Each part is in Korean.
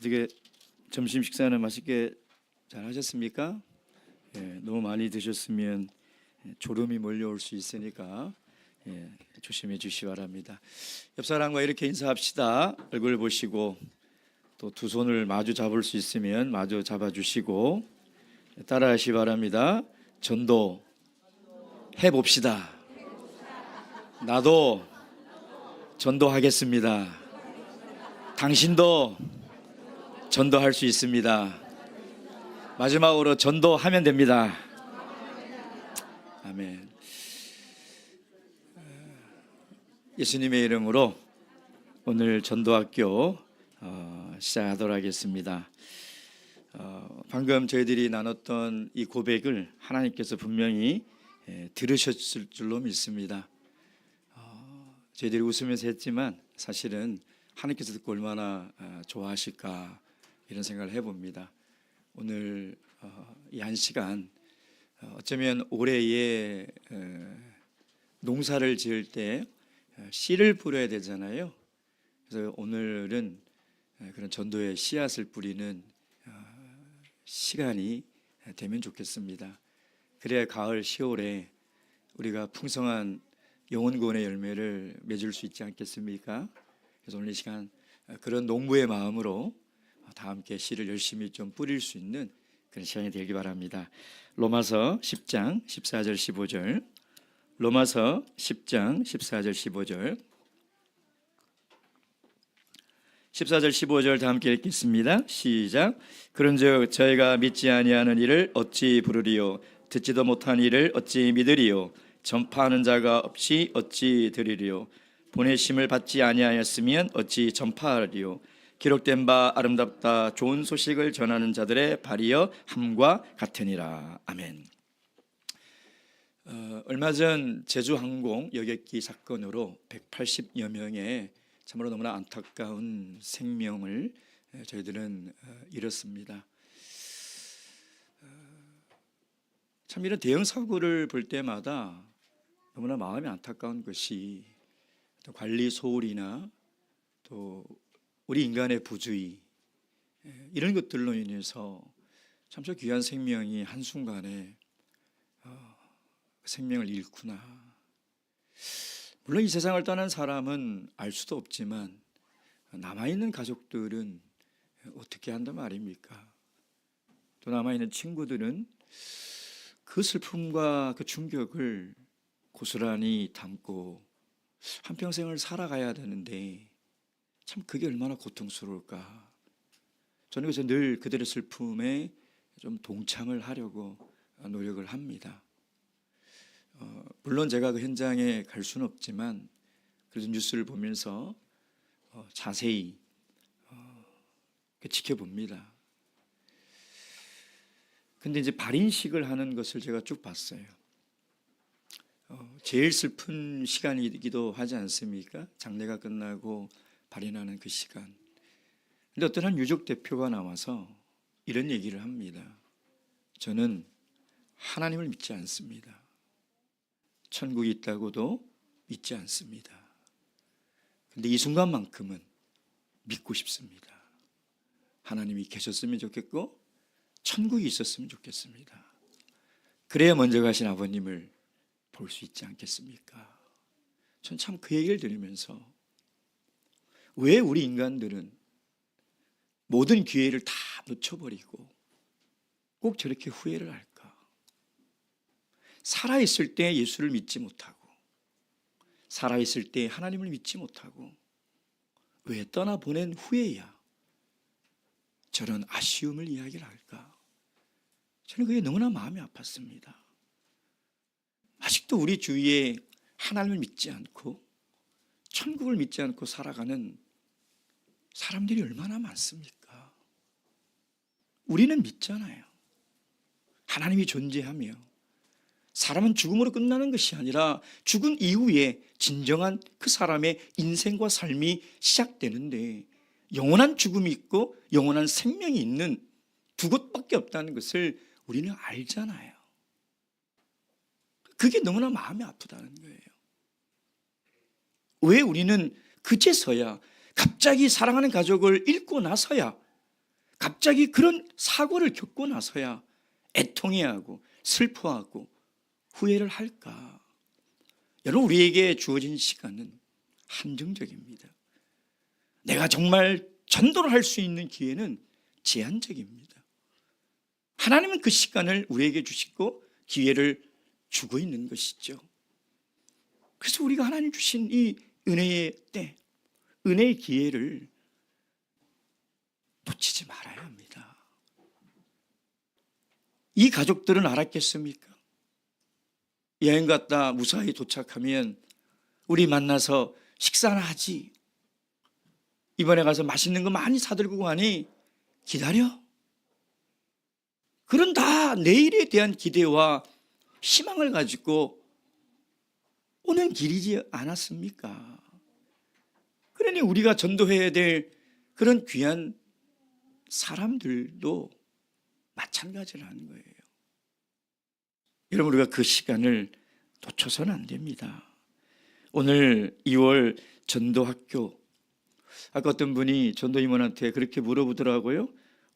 어떻게 점심 식사는 맛있게 잘 하셨습니까? 너무 많이 드셨으면 졸음이 몰려올 수 있으니까 조심해 주시기 바랍니다. 옆 사람과 이렇게 인사합시다. 얼굴 보시고 또 두 손을 마주 잡을 수 있으면 마주 잡아 주시고 따라하시기 바랍니다. 전도 해봅시다. 나도 전도하겠습니다. 당신도 전도할 수 있습니다. 마지막으로 전도하면 됩니다. 아멘. 예수님의 이름으로 오늘 전도학교 시작하도록 하겠습니다. 방금 저희들이 나눴던 이 고백을 하나님께서 분명히 들으셨을 줄로 믿습니다. 저희들이 웃으면서 했지만 사실은 하나님께서 듣고 얼마나 좋아하실까 이런 생각을 해봅니다. 오늘 이 한 시간 어쩌면 올해에 농사를 지을 때 씨를 뿌려야 되잖아요. 그래서 오늘은 그런 전도의 씨앗을 뿌리는 시간이 되면 좋겠습니다. 그래야 가을 10월에 우리가 풍성한 영혼구원의 열매를 맺을 수 있지 않겠습니까? 그래서 오늘 이 시간 그런 농부의 마음으로 다 함께 씨를 열심히 좀 뿌릴 수 있는 그런 시간이 되기 바랍니다. 로마서 10장 14절 15절 로마서 10장 14절 15절 14절 15절 다 함께 읽겠습니다. 시작. 그런즉 저희가 믿지 아니하는 이를 어찌 부르리요 듣지도 못한 이를 어찌 믿으리요 전파하는 자가 없이 어찌 들으리요 보내심을 받지 아니하였으면 어찌 전파하리요 기록된 바 아름답다 좋은 소식을 전하는 자들의 발이여 함과 같으니라. 아멘. 얼마 전 제주항공 여객기 사건으로 180여 명의 참으로 너무나 안타까운 생명을 저희들은 잃었습니다. 참 이런 대형 사고를 볼 때마다 너무나 마음이 안타까운 것이 또 관리 소홀이나 또 우리 인간의 부주의 이런 것들로 인해서 참 저 귀한 생명이 한순간에 생명을 잃구나. 물론 이 세상을 떠난 사람은 알 수도 없지만 남아있는 가족들은 어떻게 한단 말입니까? 또 남아있는 친구들은 그 슬픔과 그 충격을 고스란히 담고 한평생을 살아가야 되는데 참 그게 얼마나 고통스러울까. 저는 그래서 늘 그들의 슬픔에 좀 동참을 하려고 노력을 합니다. 물론 제가 그 현장에 갈 수는 없지만 그래도 뉴스를 보면서 자세히 지켜봅니다. 근데 이제 발인식을 하는 것을 제가 쭉 봤어요. 제일 슬픈 시간이기도 하지 않습니까? 장례가 끝나고 발인하는 그 시간. 근데 어떤 한 유족 대표가 나와서 이런 얘기를 합니다. 저는 하나님을 믿지 않습니다. 천국이 있다고도 믿지 않습니다. 근데 이 순간만큼은 믿고 싶습니다. 하나님이 계셨으면 좋겠고 천국이 있었으면 좋겠습니다. 그래야 먼저 가신 아버님을 볼 수 있지 않겠습니까? 전 참 그 얘기를 들으면서 왜 우리 인간들은 모든 기회를 다 놓쳐버리고 꼭 저렇게 후회를 할까? 살아있을 때 예수를 믿지 못하고 살아있을 때 하나님을 믿지 못하고 왜 떠나보낸 후에야 저런 아쉬움을 이야기를 할까? 저는 그게 너무나 마음이 아팠습니다. 아직도 우리 주위에 하나님을 믿지 않고 천국을 믿지 않고 살아가는 사람들이 얼마나 많습니까? 우리는 믿잖아요. 하나님이 존재하며 사람은 죽음으로 끝나는 것이 아니라 죽은 이후에 진정한 그 사람의 인생과 삶이 시작되는데 영원한 죽음이 있고 영원한 생명이 있는 두 곳밖에 없다는 것을 우리는 알잖아요. 그게 너무나 마음이 아프다는 거예요. 왜 우리는 그제서야 갑자기 사랑하는 가족을 잃고 나서야 갑자기 그런 사고를 겪고 나서야 애통해하고 슬퍼하고 후회를 할까? 여러분, 우리에게 주어진 시간은 한정적입니다. 내가 정말 전도를 할 수 있는 기회는 제한적입니다. 하나님은 그 시간을 우리에게 주시고 기회를 주고 있는 것이죠. 그래서 우리가 하나님 주신 이 은혜의 때, 은혜의 기회를 놓치지 말아야 합니다. 이 가족들은 알았겠습니까? 여행 갔다 무사히 도착하면 우리 만나서 식사나 하지, 이번에 가서 맛있는 거 많이 사들고 가니 기다려. 그런 다 내일에 대한 기대와 희망을 가지고 오는 길이지 않았습니까? 그러니 우리가 전도해야 될 그런 귀한 사람들도 마찬가지라는 거예요. 여러분, 우리가 그 시간을 놓쳐서는 안 됩니다. 오늘 2월 전도학교, 아까 어떤 분이 전도임원한테 그렇게 물어보더라고요.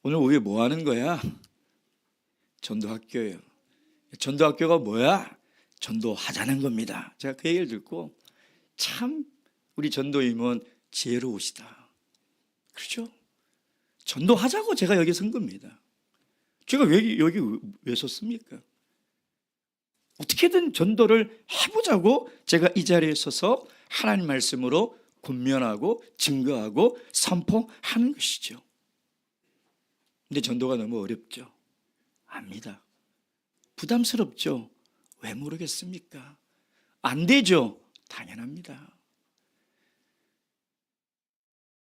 오늘 우리 뭐 하는 거야? 전도학교예요. 전도학교가 뭐야? 전도하자는 겁니다. 제가 그 얘기를 듣고 참 우리 전도임원 지혜로우시다. 그렇죠? 전도하자고 제가 여기 선 겁니다. 제가 여기 왜 섰습니까? 어떻게든 전도를 해보자고 제가 이 자리에 서서 하나님 말씀으로 권면하고 증거하고 선포하는 것이죠. 근데 전도가 너무 어렵죠? 압니다. 부담스럽죠? 왜 모르겠습니까? 안 되죠? 당연합니다.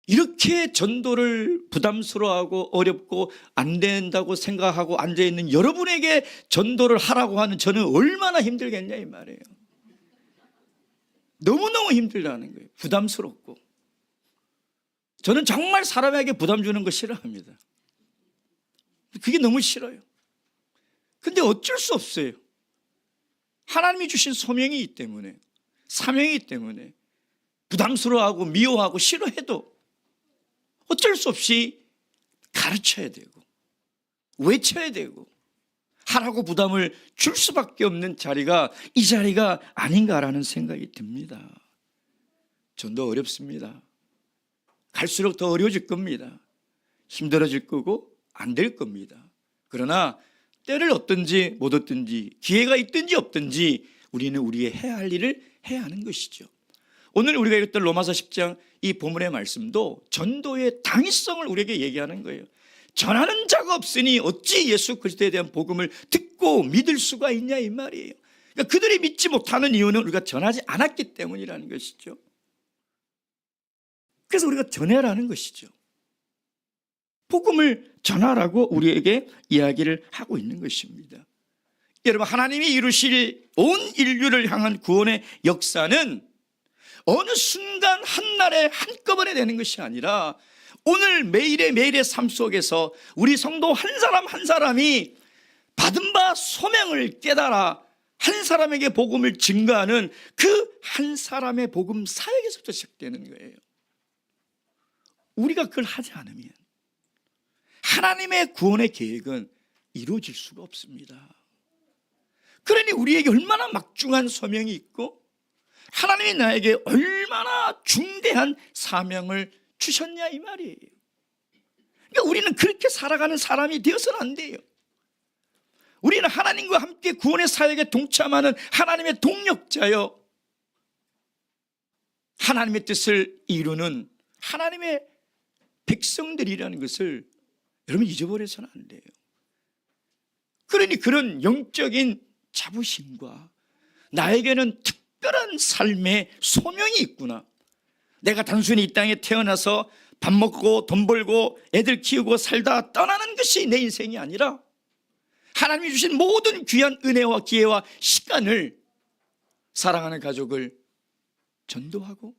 이렇게 전도를 부담스러워하고 어렵고 안 된다고 생각하고 앉아있는 여러분에게 전도를 하라고 하는 저는 얼마나 힘들겠냐 이 말이에요. 너무너무 힘들다는 거예요. 부담스럽고. 저는 정말 사람에게 부담 주는 거 싫어합니다. 그게 너무 싫어요. 근데 어쩔 수 없어요. 하나님이 주신 소명이 있기 때문에, 사명이기 때문에 부담스러워하고 미워하고 싫어해도 어쩔 수 없이 가르쳐야 되고 외쳐야 되고 하라고 부담을 줄 수밖에 없는 자리가 이 자리가 아닌가라는 생각이 듭니다. 전도 어렵습니다. 갈수록 더 어려워질 겁니다. 힘들어질 거고 안 될 겁니다. 그러나 때를 얻든지 못 얻든지 기회가 있든지 없든지 우리는 우리의 해야 할 일을 해야 하는 것이죠. 오늘 우리가 읽었던 로마서 10장 이 본문의 말씀도 전도의 당위성을 우리에게 얘기하는 거예요. 전하는 자가 없으니 어찌 예수 그리스도에 대한 복음을 듣고 믿을 수가 있냐 이 말이에요. 그러니까 그들이 믿지 못하는 이유는 우리가 전하지 않았기 때문이라는 것이죠. 그래서 우리가 전해라는 것이죠. 복음을 전하라고 우리에게 이야기를 하고 있는 것입니다. 여러분, 하나님이 이루실 온 인류를 향한 구원의 역사는 어느 순간 한날에 한꺼번에 되는 것이 아니라 오늘 매일의 삶 속에서 우리 성도 한 사람 한 사람이 받은 바 소명을 깨달아 한 사람에게 복음을 증거하는 그 한 사람의 복음 사역에서부터 시작되는 거예요. 우리가 그걸 하지 않으면 하나님의 구원의 계획은 이루어질 수가 없습니다. 그러니 우리에게 얼마나 막중한 소명이 있고 하나님이 나에게 얼마나 중대한 사명을 주셨냐 이 말이에요. 그러니까 우리는 그렇게 살아가는 사람이 되어서는 안 돼요. 우리는 하나님과 함께 구원의 사역에 동참하는 하나님의 동력자요, 하나님의 뜻을 이루는 하나님의 백성들이라는 것을 여러분 잊어버려서는 안 돼요. 그러니 그런 영적인 자부심과 나에게는 특별한 삶의 소명이 있구나, 내가 단순히 이 땅에 태어나서 밥 먹고 돈 벌고 애들 키우고 살다 떠나는 것이 내 인생이 아니라 하나님이 주신 모든 귀한 은혜와 기회와 시간을 사랑하는 가족을 전도하고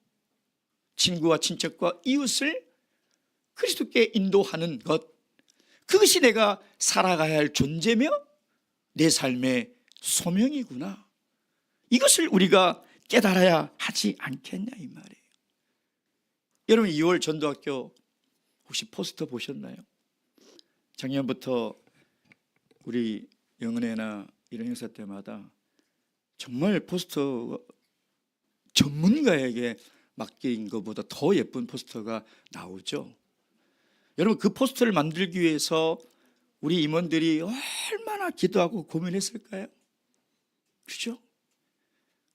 친구와 친척과 이웃을 그리스도께 인도하는 것, 그것이 내가 살아가야 할 존재며 내 삶의 소명이구나, 이것을 우리가 깨달아야 하지 않겠냐 이 말이에요. 여러분, 2월 전도학교 혹시 포스터 보셨나요? 작년부터 우리 영은회나 이런 행사 때마다 정말 포스터 전문가에게 맡긴 것보다 더 예쁜 포스터가 나오죠. 여러분, 그 포스터를 만들기 위해서 우리 임원들이 얼마나 기도하고 고민했을까요? 그죠?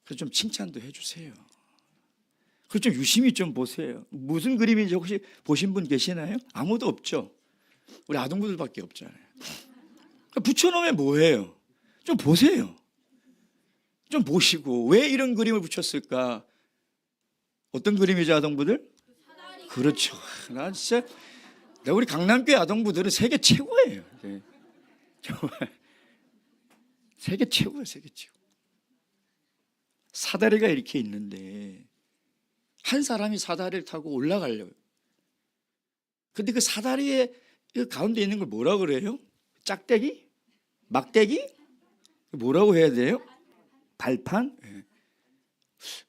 그래서 좀 칭찬도 해주세요. 그리고 좀 유심히 좀 보세요. 무슨 그림인지 혹시 보신 분 계시나요? 아무도 없죠. 우리 아동부들밖에 없잖아요. 붙여놓으면 뭐예요? 좀 보세요. 좀 보시고 왜 이런 그림을 붙였을까? 어떤 그림이죠, 아동부들? 그렇죠. 나 진짜 우리 강남교회 아동부들은 세계 최고예요. 네. 정말 세계 최고예요, 세계 최고. 사다리가 이렇게 있는데 한 사람이 사다리를 타고 올라가려고요. 근데 그 사다리의 그 가운데 있는 걸 뭐라고 그래요? 짝대기? 막대기? 뭐라고 해야 돼요? 발판? 네.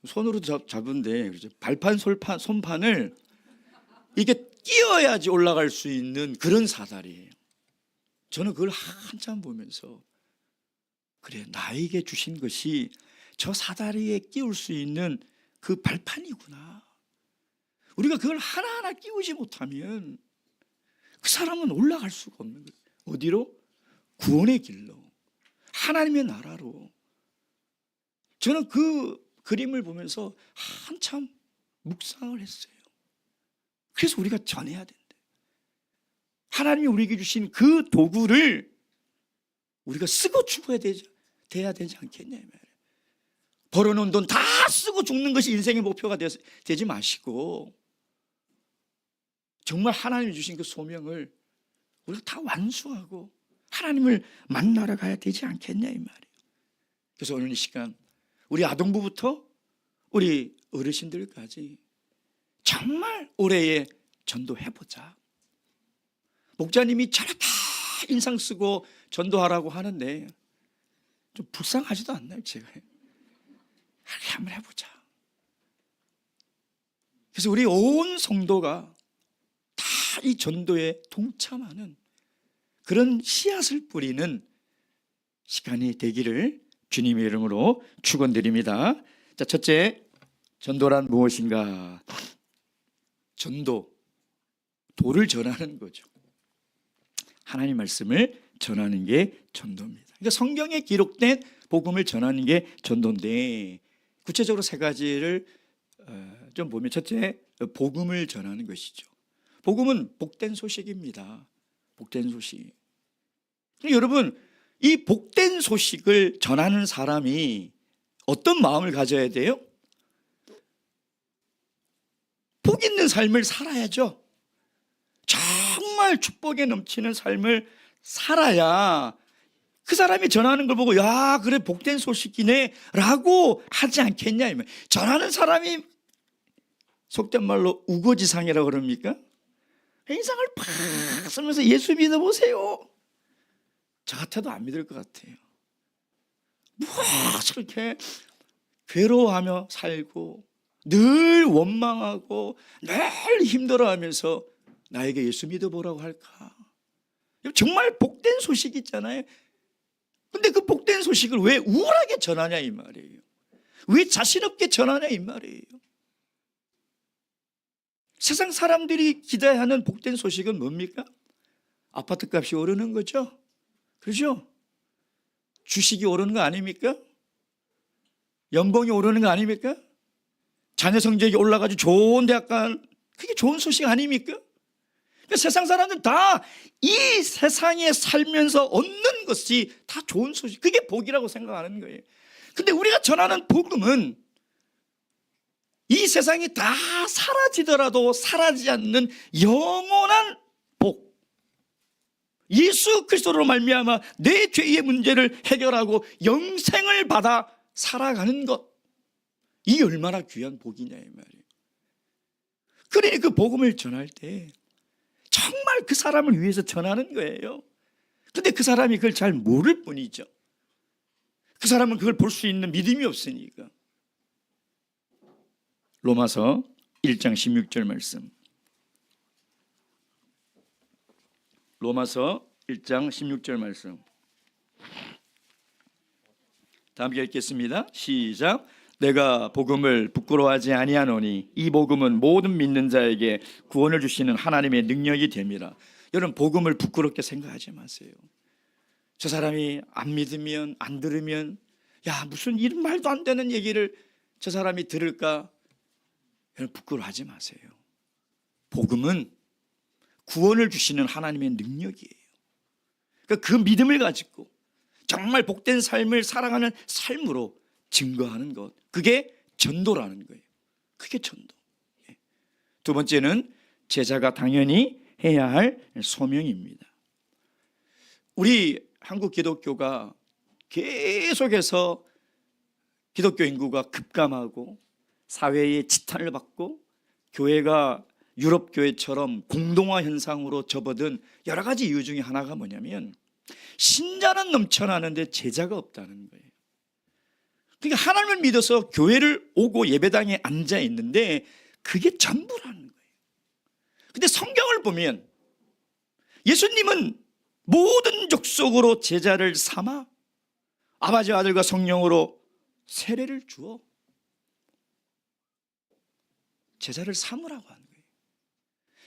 손으로도 잡은데 그렇죠? 발판, 솔판, 손판을 이게 끼워야지 올라갈 수 있는 그런 사다리예요. 저는 그걸 한참 보면서 그래, 나에게 주신 것이 저 사다리에 끼울 수 있는 그 발판이구나. 우리가 그걸 하나하나 끼우지 못하면 그 사람은 올라갈 수가 없는 거예요. 어디로? 구원의 길로, 하나님의 나라로. 저는 그 그림을 보면서 한참 묵상을 했어요. 그래서 우리가 전해야 된다. 하나님이 우리에게 주신 그 도구를 우리가 쓰고 죽어야 돼야 되지 않겠냐 이 말이에요. 벌어놓은 돈 다 쓰고 죽는 것이 인생의 목표가 되지 마시고 정말 하나님이 주신 그 소명을 우리가 다 완수하고 하나님을 만나러 가야 되지 않겠냐 이 말이에요. 그래서 오늘 이 시간 우리 아동부부터 우리 어르신들까지 정말 올해에 전도해보자. 목자님이 저렇게 인상 쓰고 전도하라고 하는데 좀 불쌍하지도 않나요? 제가 이렇게 한번 해보자. 그래서 우리 온 성도가 다 이 전도에 동참하는 그런 씨앗을 뿌리는 시간이 되기를 주님의 이름으로 축원드립니다. 자, 첫째, 전도란 무엇인가? 전도, 도를 전하는 거죠. 하나님 말씀을 전하는 게 전도입니다. 그러니까 성경에 기록된 복음을 전하는 게 전도인데 구체적으로 세 가지를 좀 보면 첫째, 복음을 전하는 것이죠. 복음은 복된 소식입니다. 복된 소식. 여러분, 이 복된 소식을 전하는 사람이 어떤 마음을 가져야 돼요? 복 있는 삶을 살아야죠. 정말 축복에 넘치는 삶을 살아야 그 사람이 전하는 걸 보고 야, 그래, 복된 소식이네 라고 하지 않겠냐. 전하는 사람이 속된 말로 우거지상이라고 그럽니까? 인상을 팍 쓰면서 예수 믿어보세요. 저 같아도 안 믿을 것 같아요. 뭐 저렇게 괴로워하며 살고 늘 원망하고 늘 힘들어하면서 나에게 예수 믿어보라고 할까? 정말 복된 소식 있잖아요. 근데 그 복된 소식을 왜 우울하게 전하냐 이 말이에요. 왜 자신 없게 전하냐 이 말이에요. 세상 사람들이 기대하는 복된 소식은 뭡니까? 아파트 값이 오르는 거죠. 그렇죠? 주식이 오르는 거 아닙니까? 연봉이 오르는 거 아닙니까? 자녀 성적이 올라가지고 좋은 대학 간, 그게 좋은 소식 아닙니까? 그러니까 세상 사람들은 다 이 세상에 살면서 얻는 것이 다 좋은 소식, 그게 복이라고 생각하는 거예요. 근데 우리가 전하는 복음은 이 세상이 다 사라지더라도 사라지지 않는 영원한 복, 예수 그리스도로 말미암아 내 죄의 문제를 해결하고 영생을 받아 살아가는 것, 이 얼마나 귀한 복이냐 이 말이에요. 그러니 그 복음을 전할 때 정말 그 사람을 위해서 전하는 거예요. 근데 그 사람이 그걸 잘 모를 뿐이죠. 그 사람은 그걸 볼 수 있는 믿음이 없으니까. 로마서 1장 16절 말씀. 로마서 1장 16절 말씀 다 함께 읽겠습니다. 시작. 내가 복음을 부끄러워하지 아니하노니 이 복음은 모든 믿는 자에게 구원을 주시는 하나님의 능력이 됨이라. 여러분, 복음을 부끄럽게 생각하지 마세요. 저 사람이 안 믿으면, 안 들으면, 야, 무슨 이런 말도 안 되는 얘기를 저 사람이 들을까? 여러분, 부끄러워하지 마세요. 복음은 구원을 주시는 하나님의 능력이에요. 그러니까 그 믿음을 가지고 정말 복된 삶을 살아가는 삶으로 증거하는 것, 그게 전도라는 거예요. 그게 전도. 두 번째는 제자가 당연히 해야 할 소명입니다. 우리 한국 기독교가 계속해서 기독교 인구가 급감하고 사회의 지탄을 받고 교회가 유럽 교회처럼 공동화 현상으로 접어든 여러 가지 이유 중에 하나가 뭐냐면 신자는 넘쳐나는데 제자가 없다는 거예요. 그러니까 하나님을 믿어서 교회를 오고 예배당에 앉아 있는데 그게 전부라는 거예요. 근데 성경을 보면 예수님은 모든 족속으로 제자를 삼아 아버지, 아들과 성령으로 세례를 주어 제자를 삼으라고 하는 거예요.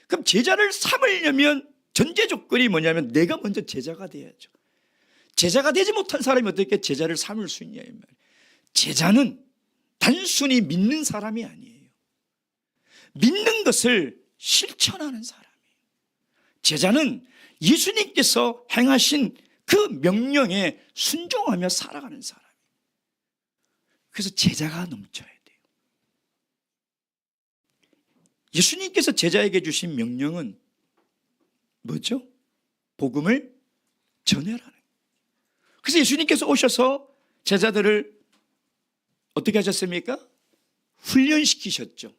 그럼 제자를 삼으려면 전제 조건이 뭐냐면 내가 먼저 제자가 돼야죠. 제자가 되지 못한 사람이 어떻게 제자를 삼을 수 있냐 이 말이에요. 제자는 단순히 믿는 사람이 아니에요. 믿는 것을 실천하는 사람이에요. 제자는 예수님께서 행하신 그 명령에 순종하며 살아가는 사람이에요. 그래서 제자가 넘쳐야 돼요. 예수님께서 제자에게 주신 명령은 뭐죠? 복음을 전해라는 거예요. 그래서 예수님께서 오셔서 제자들을 어떻게 하셨습니까? 훈련시키셨죠.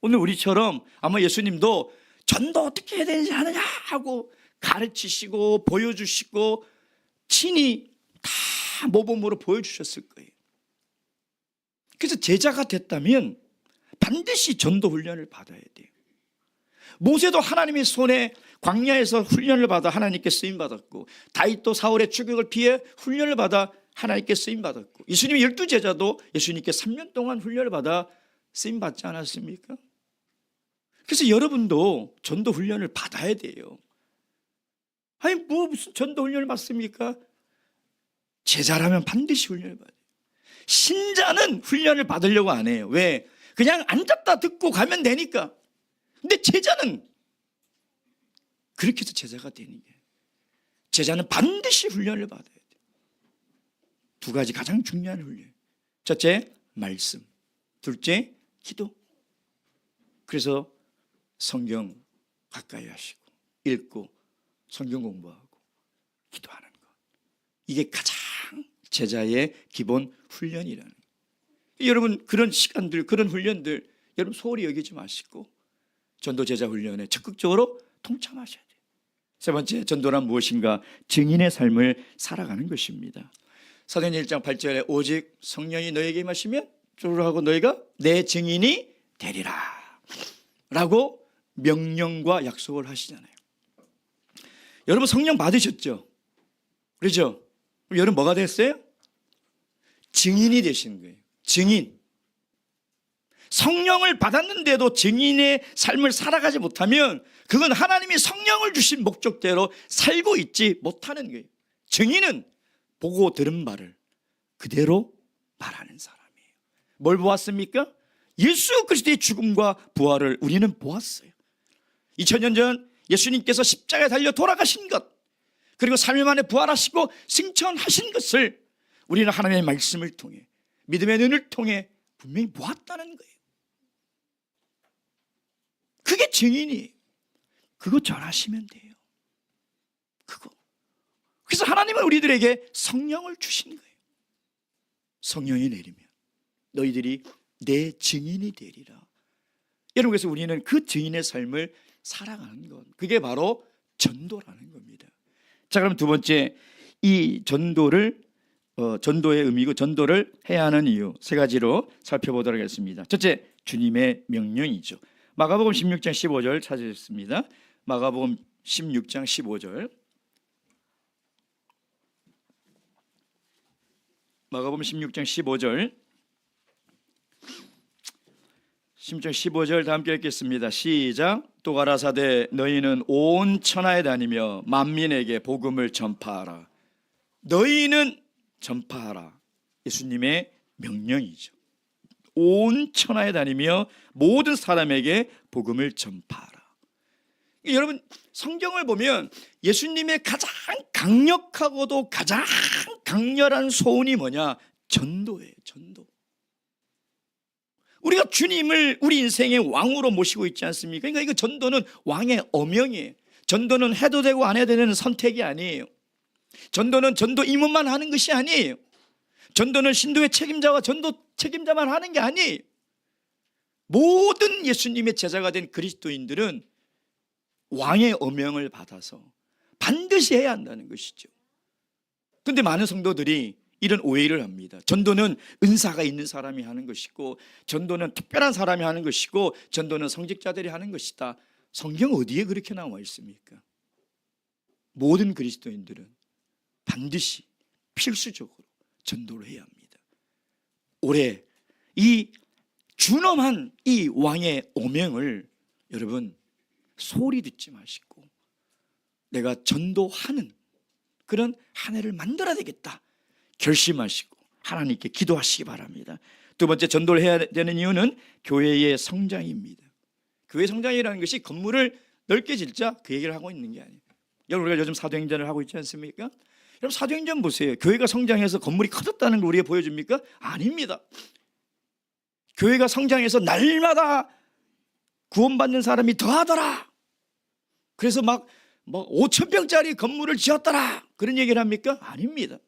오늘 우리처럼 아마 예수님도 전도 어떻게 해야 되는지 하느냐 하고 가르치시고 보여주시고 친히 다 모범으로 보여주셨을 거예요. 그래서 제자가 됐다면 반드시 전도 훈련을 받아야 돼요. 모세도 하나님의 손에 광야에서 훈련을 받아 하나님께 쓰임받았고, 다윗도 사울의 추격을 피해 훈련을 받아 하나님께 쓰임받았고, 예수님의 12제자도 예수님께 3년 동안 훈련을 받아 쓰임받지 않았습니까? 그래서 여러분도 전도 훈련을 받아야 돼요. 아니 무슨 전도 훈련을 받습니까? 제자라면 반드시 훈련을 받아요. 신자는 훈련을 받으려고 안 해요. 왜? 그냥 앉았다 듣고 가면 되니까. 근데 제자는 그렇게 해서 제자가 되는 게, 제자는 반드시 훈련을 받아야 돼요. 두 가지 가장 중요한 훈련. 첫째, 말씀. 둘째, 기도. 그래서 성경 가까이 하시고 읽고 성경 공부하고 기도하는 것, 이게 가장 제자의 기본 훈련이라는 거예요. 여러분, 그런 시간들, 그런 훈련들 여러분 소홀히 여기지 마시고 전도 제자 훈련에 적극적으로 동참하셔야 돼요. 세 번째, 전도란 무엇인가? 증인의 삶을 살아가는 것입니다. 사도행전 1장 8절에 오직 성령이 너에게 임하시면 주를 너희가 내 증인이 되리라 라고 명령과 약속을 하시잖아요. 여러분 성령 받으셨죠? 그렇죠? 그럼 여러분 뭐가 됐어요? 증인이 되신 거예요. 증인. 성령을 받았는데도 증인의 삶을 살아가지 못하면 그건 하나님이 성령을 주신 목적대로 살고 있지 못하는 거예요. 증인은 보고 들은 바를 그대로 말하는 사람이에요. 뭘 보았습니까? 예수 그리스도의 죽음과 부활을 우리는 보았어요. 2000년 전 예수님께서 십자가에 달려 돌아가신 것, 그리고 3일 만에 부활하시고 승천하신 것을 우리는 하나님의 말씀을 통해, 믿음의 눈을 통해 분명히 보았다는 거예요. 그게 증인이에요. 그거 전하시면 돼요. 그거. 그래서 하나님은 우리들에게 성령을 주신 거예요. 성령이 내리면 너희들이 내 증인이 되리라. 여러분, 그래서 우리는 그 증인의 삶을 살아가는 것, 그게 바로 전도라는 겁니다. 자, 그럼 두 번째, 이 전도를 전도의 의미고 전도를 해야 하는 이유 세 가지로 살펴보도록 하겠습니다. 첫째, 주님의 명령이죠. 마가복음 16장 15절 찾으셨습니다. 마가복음 16장 15절 마가복음 16장 15절 16장 15절 다 함께 읽겠습니다. 시작. 또 가라사대 너희는 온 천하에 다니며 만민에게 복음을 전파하라. 너희는 전파하라. 예수님의 명령이죠. 온 천하에 다니며 모든 사람에게 복음을 전파하라. 여러분, 성경을 보면 예수님의 가장 강력하고도 가장 강렬한 소원이 뭐냐? 전도예요. 전도. 우리가 주님을 우리 인생의 왕으로 모시고 있지 않습니까? 그러니까 이거 전도는 왕의 엄명이에요. 전도는 해도 되고 안 해도 되는 선택이 아니에요. 전도는 전도 임원만 하는 것이 아니에요. 전도는 신도의 책임자와 전도 책임자만 하는 게 아니에요. 모든 예수님의 제자가 된 그리스도인들은 왕의 엄명을 받아서 반드시 해야 한다는 것이죠. 그런데 많은 성도들이 이런 오해를 합니다. 전도는 은사가 있는 사람이 하는 것이고, 전도는 특별한 사람이 하는 것이고, 전도는 성직자들이 하는 것이다. 성경 어디에 그렇게 나와 있습니까? 모든 그리스도인들은 반드시 필수적으로 전도를 해야 합니다. 올해 이 준엄한 이 왕의 오명을 여러분 소리 듣지 마시고 내가 전도하는 그런 한 해를 만들어야 되겠다 결심하시고 하나님께 기도하시기 바랍니다. 두 번째, 전도를 해야 되는 이유는 교회의 성장입니다. 교회 성장이라는 것이 건물을 넓게 짓자 그 얘기를 하고 있는 게 아니에요. 여러분, 우리가 요즘 사도행전을 하고 있지 않습니까? 여러분, 사도행전 보세요. 교회가 성장해서 건물이 커졌다는 걸 우리가 보여줍니까? 아닙니다. 교회가 성장해서 날마다 구원받는 사람이 더하더라. 그래서 막 5,000평짜리 건물을 지었더라. 그런 얘기를 합니까? 아닙니다.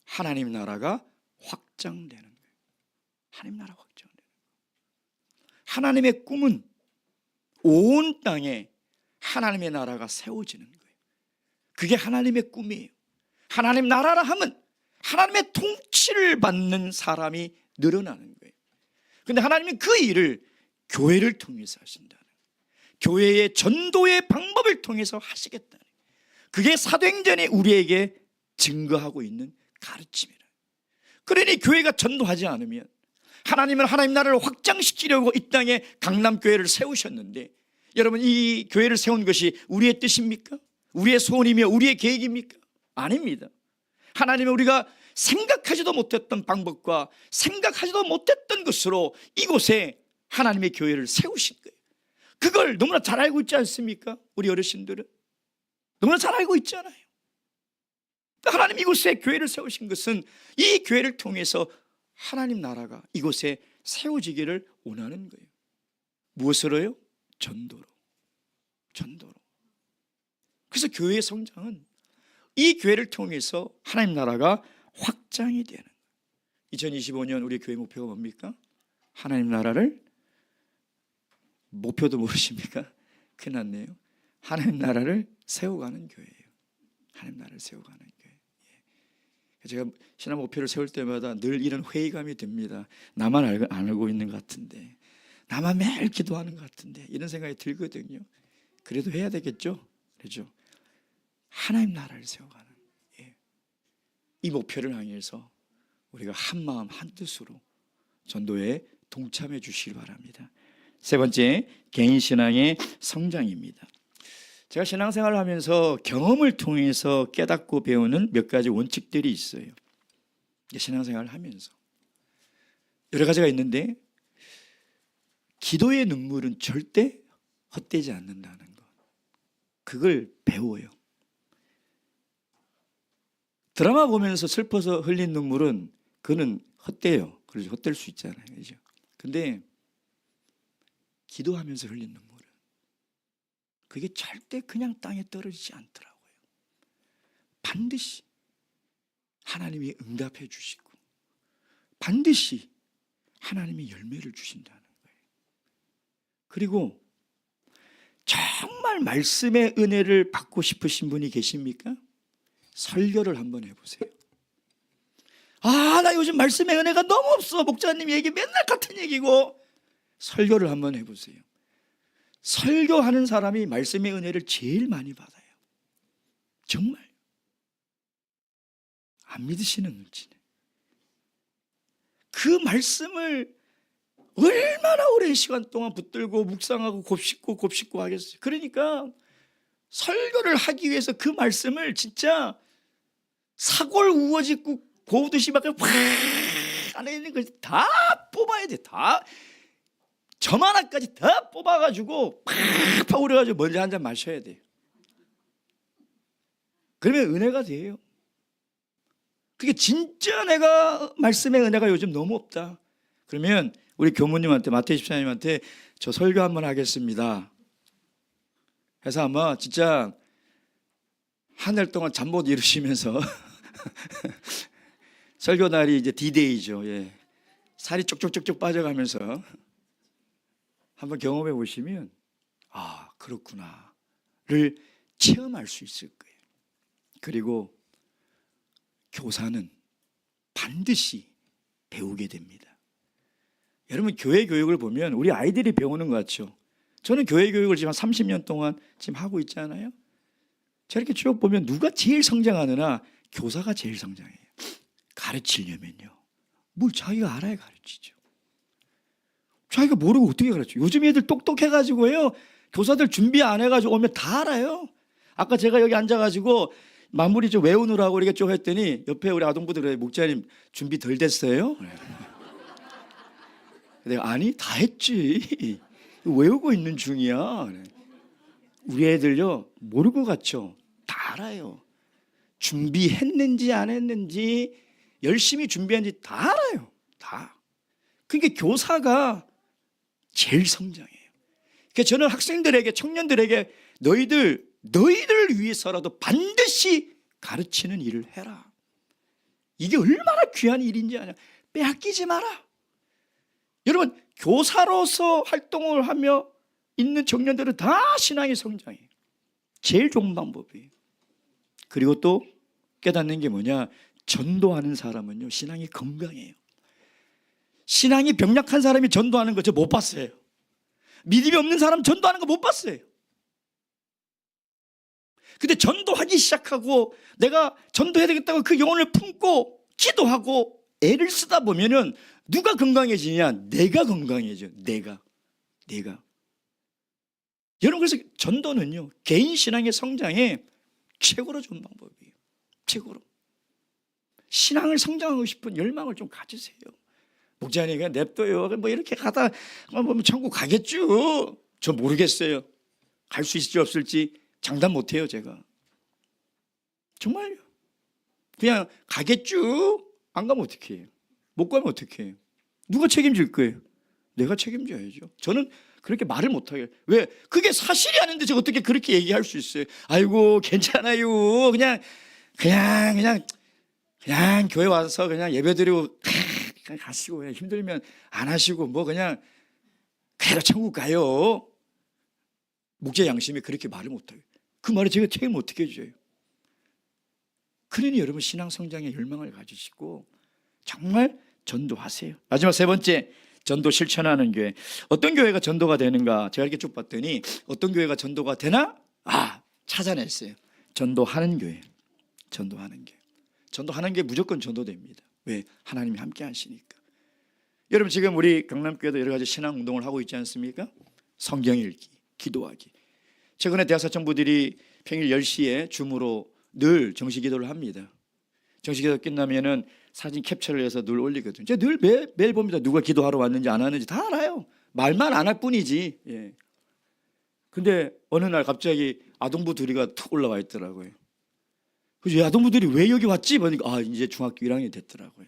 하나님 나라가 확장되는 거예요. 하나님 나라 확장되는 거예요. 하나님의 꿈은 온 땅에 하나님의 나라가 세워지는 거예요. 그게 하나님의 꿈이에요. 하나님 나라라 하면 하나님의 통치를 받는 사람이 늘어나는 거예요. 그런데 하나님은 그 일을 교회를 통해서 하신다는 거예요. 교회의 전도의 방법을 통해서 하시겠다는 거예요. 그게 사도행전이 우리에게 증거하고 있는 가르침이라. 그러니 교회가 전도하지 않으면, 하나님은 하나님 나라를 확장시키려고 이 땅에 강남교회를 세우셨는데, 여러분, 이 교회를 세운 것이 우리의 뜻입니까? 우리의 소원이며 우리의 계획입니까? 아닙니다. 하나님은 우리가 생각하지도 못했던 방법과 생각하지도 못했던 것으로 이곳에 하나님의 교회를 세우신 거예요. 그걸 너무나 잘 알고 있지 않습니까? 우리 어르신들은 너무나 잘 알고 있잖아요. 하나님 이곳에 교회를 세우신 것은 이 교회를 통해서 하나님 나라가 이곳에 세워지기를 원하는 거예요. 무엇으로요? 전도로. 전도로. 그래서 교회의 성장은 이 교회를 통해서 하나님 나라가 확장이 되는 거예요. 2025년 우리 교회 목표가 뭡니까? 하나님 나라를, 목표도 모르십니까? 큰일 났네요. 하나님 나라를 세워가는 교회예요. 하나님 나라를 세워가는 교회. 제가 신앙 목표를 세울 때마다 늘 이런 회의감이 듭니다. 나만 안 알고 있는 것 같은데, 나만 매일 기도하는 것 같은데, 이런 생각이 들거든요. 그래도 해야 되겠죠? 그렇죠? 하나님 나라를 세워가는, 이 목표를 향해서 우리가 한 마음 한 뜻으로 전도에 동참해 주시기 바랍니다. 세 번째, 개인 신앙의 성장입니다. 제가 신앙생활을 하면서 경험을 통해서 깨닫고 배우는 몇 가지 원칙들이 있어요. 신앙생활을 하면서 여러 가지가 있는데, 기도의 눈물은 절대 헛되지 않는다는 것, 그걸 배워요. 드라마 보면서 슬퍼서 흘린 눈물은 그거는 헛돼요. 그렇죠? 헛될 수 있잖아요. 그렇죠? 근데 기도하면서 흘린 눈물은 그게 절대 그냥 땅에 떨어지지 않더라고요. 반드시 하나님이 응답해 주시고 반드시 하나님이 열매를 주신다는 거예요. 그리고 정말 말씀의 은혜를 받고 싶으신 분이 계십니까? 설교를 한번 해보세요. 나 요즘 말씀의 은혜가 너무 없어. 목사님 얘기 맨날 같은 얘기고. 설교를 한번 해보세요. 설교하는 사람이 말씀의 은혜를 제일 많이 받아요. 정말. 안 믿으시는 눈치네. 그 말씀을 얼마나 오랜 시간 동안 붙들고 묵상하고 곱씹고 하겠어요. 그러니까 설교를 하기 위해서 그 말씀을 진짜 사골 우거짓고 고우듯이 막 안에 있는 걸 다 뽑아야 돼. 다 점 하나까지 다 뽑아가지고 팍팍 우려가지고 먼저 한 잔 마셔야 돼. 그러면 은혜가 돼요. 그게 진짜 내가 말씀의 은혜가 요즘 너무 없다. 그러면 우리 교무님한테 마태희 집사님한테 저 설교 한번 하겠습니다 해서 아마 진짜 한 달 동안 잠 못 이루시면서 설교 날이 이제 D-Day죠. 예. 살이 쪽쪽쪽쪽 빠져가면서 한번 경험해 보시면 아 그렇구나를 체험할 수 있을 거예요. 그리고 교사는 반드시 배우게 됩니다. 여러분 교회 교육을 보면 우리 아이들이 배우는 것 같죠. 저는 교회 교육을 지금 한 30년 동안 지금 하고 있잖아요. 저렇게 쭉 보면 누가 제일 성장하느냐? 교사가 제일 성장해요. 가르치려면요 뭘 자기가 알아야 가르치죠. 자기가 모르고 어떻게 가르쳐요? 요즘 애들 똑똑해가지고요 교사들 준비 안 해가지고 오면 다 알아요. 아까 제가 여기 앉아가지고 마무리 좀 외우느라고 이렇게 좀 했더니 옆에 우리 아동부들 그래 목사님 준비 덜 됐어요? 내가 아니 다 했지 외우고 있는 중이야. 우리 애들요 모르고 갔죠. 다 알아요. 준비했는지 안 했는지 열심히 준비했는지 다 알아요. 다. 그러니까 교사가 제일 성장해요. 그러니까 저는 학생들에게 청년들에게 너희들을 위해서라도 반드시 가르치는 일을 해라. 이게 얼마나 귀한 일인지 아냐. 빼앗기지 마라. 여러분 교사로서 활동을 하며 있는 청년들은 다 신앙의 성장이에요. 제일 좋은 방법이에요. 그리고 또 깨닫는 게 뭐냐, 전도하는 사람은요 신앙이 건강해요. 신앙이 병약한 사람이 전도하는 거 저 못 봤어요. 믿음이 없는 사람 전도하는 거 못 봤어요. 근데 전도하기 시작하고 내가 전도해야 되겠다고 그 영혼을 품고 기도하고 애를 쓰다 보면은 누가 건강해지냐? 내가 건강해져. 내가. 여러분 그래서 전도는요 개인 신앙의 성장에 최고로 좋은 방법이에요. 최고로. 신앙을 성장하고 싶은 열망을 좀 가지세요. 목자님 그냥 냅둬요. 뭐 이렇게 가다 뭐 천국 가겠죠. 저 모르겠어요. 갈 수 있을지 없을지 장담 못해요. 제가 정말요. 그냥 가겠죠. 안 가면 어떡해 해요? 못 가면 어떡해 해요? 누가 책임질 거예요? 내가 책임져야죠. 저는 그렇게 말을 못하게. 왜? 그게 사실이 아닌데 제가 어떻게 그렇게 얘기할 수 있어요? 아이고 괜찮아요. 그냥 교회 와서 그냥 예배드리고 그냥 가시고 그냥 힘들면 안 하시고 뭐 그냥 천국 가요. 목자 양심이 그렇게 말을 못해요. 그 말에 제가 책임 어떻게 해줘요? 그러니 여러분 신앙 성장에 열망을 가지시고 정말 전도하세요. 마지막 세 번째, 전도 실천하는 교회. 어떤 교회가 전도가 되는가? 제가 이렇게 쭉 봤더니 어떤 교회가 전도가 되나? 찾아냈어요. 전도하는 교회. 전도하는 교회 무조건 전도됩니다. 왜? 하나님이 함께 하시니까. 여러분 지금 우리 강남교회도 여러 가지 신앙 운동을 하고 있지 않습니까? 성경 읽기, 기도하기. 최근에 대학사청부들이 평일 10시에 줌으로 늘 정시기도를 합니다. 정시기도 끝나면은 사진 캡처를 해서 늘 올리거든요. 제가 늘 매일 봅니다. 누가 기도하러 왔는지 안 왔는지 다 알아요. 말만 안 할 뿐이지. 예. 근데 어느 날 갑자기 아동부 둘이가 툭 올라와 있더라고요. 그래서 아동부들이 왜 여기 왔지? 보니까 이제 중학교 1학년이 됐더라고요.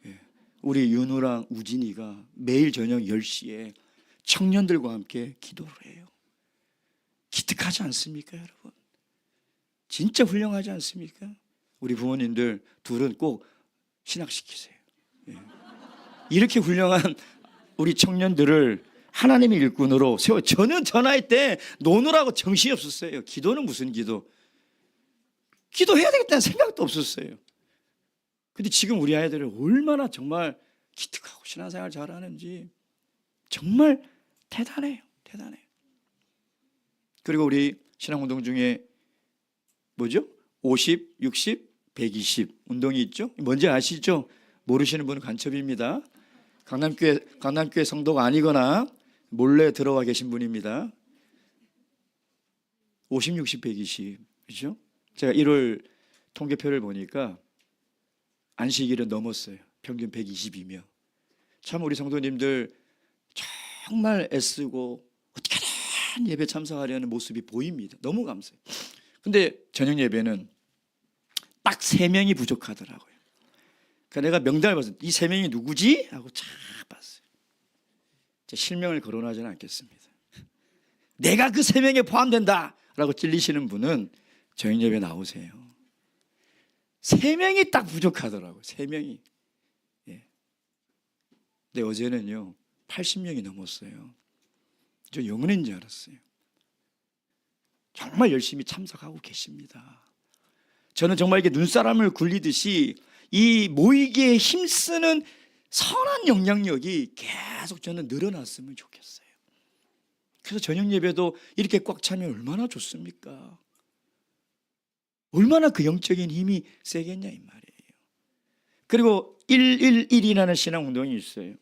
예. 우리 윤우랑 우진이가 매일 저녁 10시에 청년들과 함께 기도를 해요. 기특하지 않습니까, 여러분? 진짜 훌륭하지 않습니까? 우리 부모님들 둘은 꼭 신학시키세요. 예. 이렇게 훌륭한 우리 청년들을 하나님의 일꾼으로 세워. 저는 저 나이 때 노느라고 정신이 없었어요. 기도는 무슨 기도? 기도해야 되겠다는 생각도 없었어요. 근데 지금 우리 아이들은 얼마나 정말 기특하고 신앙생활 잘하는지 정말 대단해요. 그리고 우리 신앙운동 중에 뭐죠? 50, 60, 120 운동이 있죠? 뭔지 아시죠? 모르시는 분은 간첩입니다. 강남교회 성도가 아니거나 몰래 들어와 계신 분입니다. 50, 60, 120. 그렇죠? 제가 1월 통계표를 보니까 안식일은 넘었어요. 평균 120이며. 참 우리 성도님들 정말 애쓰고 어떻게든 예배 참석하려는 모습이 보입니다. 너무 감사해요. 근데 저녁 예배는 딱 3명이 부족하더라고요. 그러니까 내가 명단을 봤어요. 이 3명이 누구지? 하고 쫙 봤어요. 제 실명을 거론하지는 않겠습니다. 내가 그 3명에 포함된다 라고 찔리시는 분은 저녁 예배 나오세요. 3명이 딱 부족하더라고요. 3명이. 예. 근데 어제는요 80명이 넘었어요. 저 영혼인 줄 알았어요. 정말 열심히 참석하고 계십니다. 저는 정말 이게 눈사람을 굴리듯이 이 모이기에 힘쓰는 선한 영향력이 계속 저는 늘어났으면 좋겠어요. 그래서 저녁 예배도 이렇게 꽉 차면 얼마나 좋습니까? 얼마나 그 영적인 힘이 세겠냐 이 말이에요. 그리고 111이라는 신앙운동이 있어요.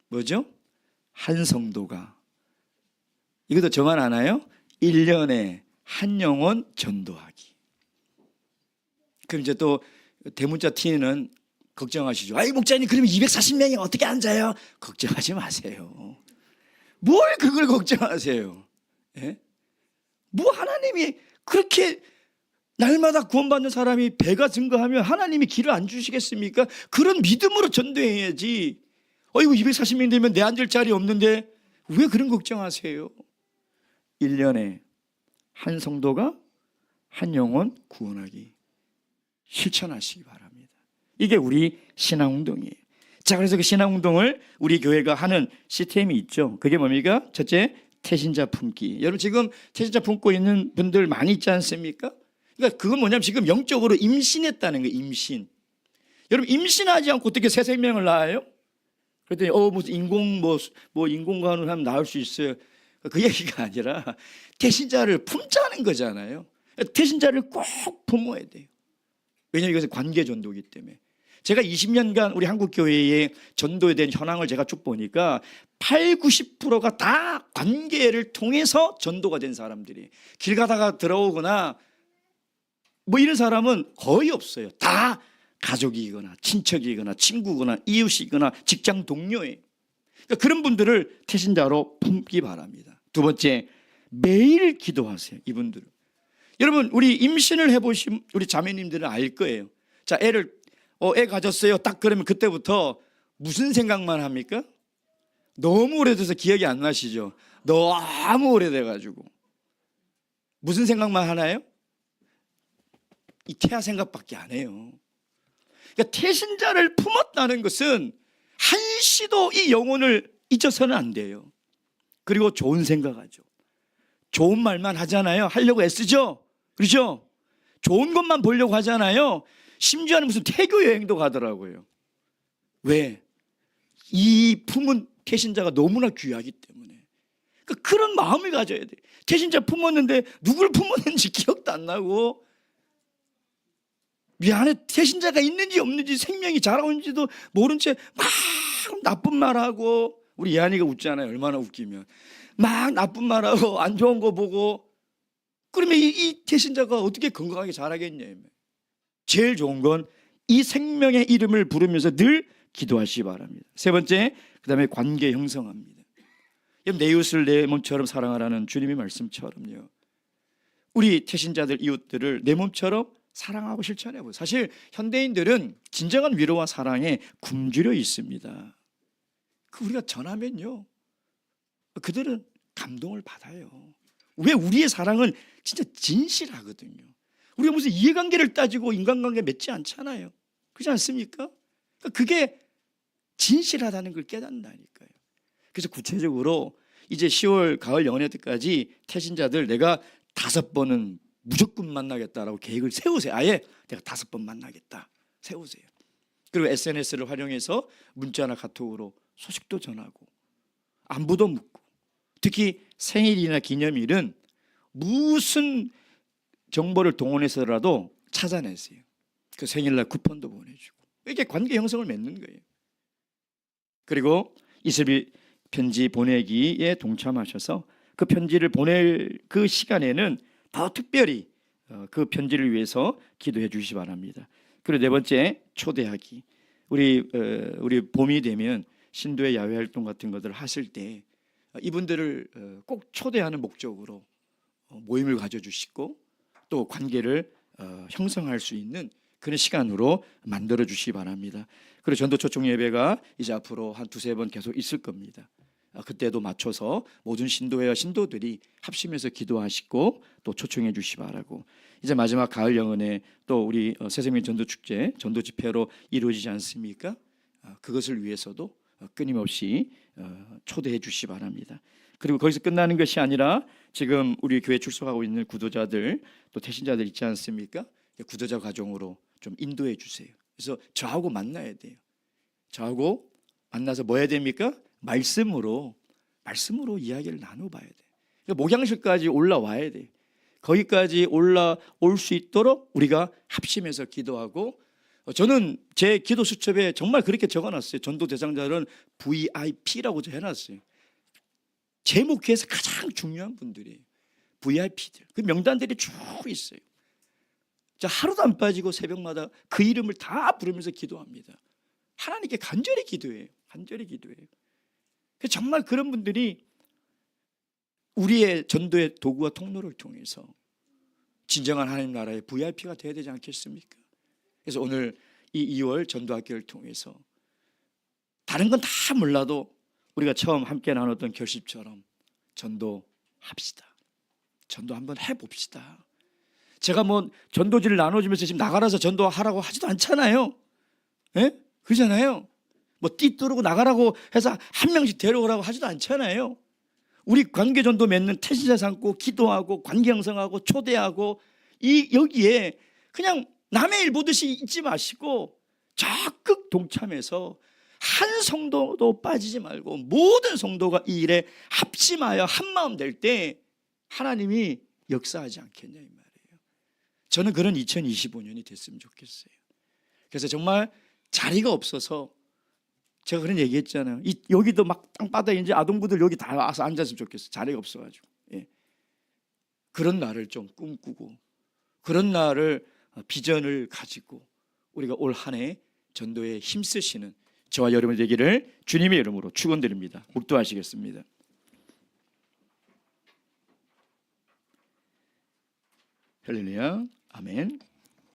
뭐죠? 한 성도가, 이것도 저만 아나요? 1년에 한 영혼 전도하기. 그럼 이제 또 대문자 T는 걱정하시죠. 아이 목사님 그러면 240명이 어떻게 앉아요? 걱정하지 마세요. 뭘 그걸 걱정하세요? 예? 뭐 하나님이 그렇게 날마다 구원받는 사람이 배가 증가하면 하나님이 길을 안 주시겠습니까? 그런 믿음으로 전도해야지. 이거 240명 되면 내 앉을 자리 없는데 왜 그런 걱정하세요? 1년에 한 성도가 한 영혼 구원하기 실천하시기 바랍니다. 이게 우리 신앙운동이에요. 자, 그래서 그 신앙운동을 우리 교회가 하는 시스템이 있죠. 그게 뭡니까? 첫째, 태신자 품기. 여러분 지금 태신자 품고 있는 분들 많이 있지 않습니까? 그러니까 그건 뭐냐면 지금 영적으로 임신했다는 거예요. 임신. 여러분 임신하지 않고 어떻게 새 생명을 낳아요? 그랬더니 무슨 인공관을 하면 낳을 수 있어요. 그 얘기가 아니라 태신자를 품자는 거잖아요. 태신자를 꼭 품어야 돼요. 왜냐하면 이것은 관계 전도이기 때문에. 제가 20년간 우리 한국교회의 전도에 대한 현황을 제가 쭉 보니까 80~90%가 다 관계를 통해서 전도가 된 사람들이, 길 가다가 들어오거나 뭐 이런 사람은 거의 없어요. 다 가족이거나 친척이거나 친구거나 이웃이거나 직장 동료예요. 그러니까 그런 분들을 태신자로 품기 바랍니다. 두 번째, 매일 기도하세요. 이분들은. 여러분 우리 임신을 해보신 우리 자매님들은 알 거예요. 자, 애 가졌어요. 딱 그러면 그때부터 무슨 생각만 합니까? 너무 오래돼서 기억이 안 나시죠? 너무 오래돼가지고 무슨 생각만 하나요? 이 태아 생각밖에 안 해요. 그러니까 태신자를 품었다는 것은 한시도 이 영혼을 잊어서는 안 돼요. 그리고 좋은 생각하죠. 좋은 말만 하잖아요. 하려고 애쓰죠. 그렇죠? 좋은 것만 보려고 하잖아요. 심지어는 무슨 태교 여행도 가더라고요. 왜? 이 품은 태신자가 너무나 귀하기 때문에. 그러니까 그런 마음을 가져야 돼요. 태신자 품었는데 누굴 품었는지 기억도 안 나고, 이 안에 태신자가 있는지 없는지, 생명이 자라오는지도 모른 채 막 나쁜 말하고, 우리 예한이가 웃잖아요. 얼마나 웃기면 막 나쁜 말하고 안 좋은 거 보고. 그러면 이 태신자가 어떻게 건강하게 자라겠냐. 제일 좋은 건 이 생명의 이름을 부르면서 늘 기도하시기 바랍니다. 세 번째, 그 다음에 관계 형성합니다. 내 이웃을 내 몸처럼 사랑하라는 주님의 말씀처럼요, 우리 태신자들 이웃들을 내 몸처럼 사랑하고 실천해보세요. 사실 현대인들은 진정한 위로와 사랑에 굶주려 있습니다. 우리가 전하면요, 그들은 감동을 받아요. 왜? 우리의 사랑은 진짜 진실하거든요. 우리가 무슨 이해관계를 따지고 인간관계 맺지 않잖아요. 그렇지 않습니까? 그게 진실하다는 걸 깨닫는다니까요. 그래서 구체적으로 이제 10월 가을 연휴 때까지 태신자들 내가 5번은 무조건 만나겠다라고 계획을 세우세요. 아예 내가 5번 만나겠다 세우세요. 그리고 SNS를 활용해서 문자나 카톡으로 소식도 전하고 안부도 묻고, 특히 생일이나 기념일은 무슨 정보를 동원해서라도 찾아내세요. 그 생일날 쿠폰도 보내주고, 이렇게 관계 형성을 맺는 거예요. 그리고 이슬비 편지 보내기에 동참하셔서 그 편지를 보낼 그 시간에는 더 특별히 그 편지를 위해서 기도해 주시기 바랍니다. 그리고 네 번째, 초대하기. 우리 봄이 되면 신도의 야외 활동 같은 것들을 하실 때 이분들을 꼭 초대하는 목적으로 모임을 가져주시고 또 관계를 형성할 수 있는 그런 시간으로 만들어 주시기 바랍니다. 그리고 전도 초청 예배가 이제 앞으로 한 두세 번 계속 있을 겁니다. 그때도 맞춰서 모든 신도회와 신도들이 합심해서 기도하시고 또 초청해 주시기 바라고, 이제 마지막 가을 영혼에 또 우리 새생명 전도 축제 전도 집회로 이루어지지 않습니까? 그것을 위해서도 끊임없이 초대해 주시기 바랍니다. 그리고 거기서 끝나는 것이 아니라 지금 우리 교회 출석하고 있는 구도자들 또 태신자들 있지 않습니까? 구도자 과정으로 좀 인도해 주세요. 그래서 저하고 만나야 돼요. 저하고 만나서 뭐 해야 됩니까? 말씀으로 이야기를 나눠봐야 돼요. 그러니까 목양실까지 올라와야 돼요. 거기까지 올라올 수 있도록 우리가 합심해서 기도하고, 저는 제 기도 수첩에 정말 그렇게 적어놨어요. 전도 대상자는 VIP라고 해놨어요. 제 목회에서 가장 중요한 분들이에요. VIP들. 그 명단들이 쭉 있어요. 자, 하루도 안 빠지고 새벽마다 그 이름을 다 부르면서 기도합니다. 하나님께 간절히 기도해요. 간절히 기도해요. 정말 그런 분들이 우리의 전도의 도구와 통로를 통해서 진정한 하나님 나라의 VIP가 되어야 되지 않겠습니까? 그래서 오늘 이 2월 전도학교를 통해서 다른 건 다 몰라도 우리가 처음 함께 나눴던 결심처럼 전도합시다. 전도 한번 해봅시다. 제가 뭐 전도지를 나눠주면서 지금 나가라서 전도하라고 하지도 않잖아요. 예? 그러잖아요. 뭐 띠 뚫고 나가라고 해서 한 명씩 데려오라고 하지도 않잖아요. 우리 관계 전도 맺는 태신자 삼고 기도하고 관계 형성하고 초대하고 여기에 그냥 남의 일 보듯이 있지 마시고 적극 동참해서 한 성도도 빠지지 말고 모든 성도가 이 일에 합심하여 한마음 될 때 하나님이 역사하지 않겠냐 이 말이에요. 저는 그런 2025년이 됐으면 좋겠어요. 그래서 정말 자리가 없어서 제가 그런 얘기했잖아요. 여기도 막 땅바닥에 이제 아동부들 여기 다 와서 앉았으면 좋겠어요. 자리가 없어가지고. 예. 그런 날을 좀 꿈꾸고 그런 날을 비전을 가지고 우리가 올 한 해 전도에 힘쓰시는 저와 여러분 되기를 주님의 이름으로 축원드립니다. 묵도하시겠습니다. 할렐루야. 아멘.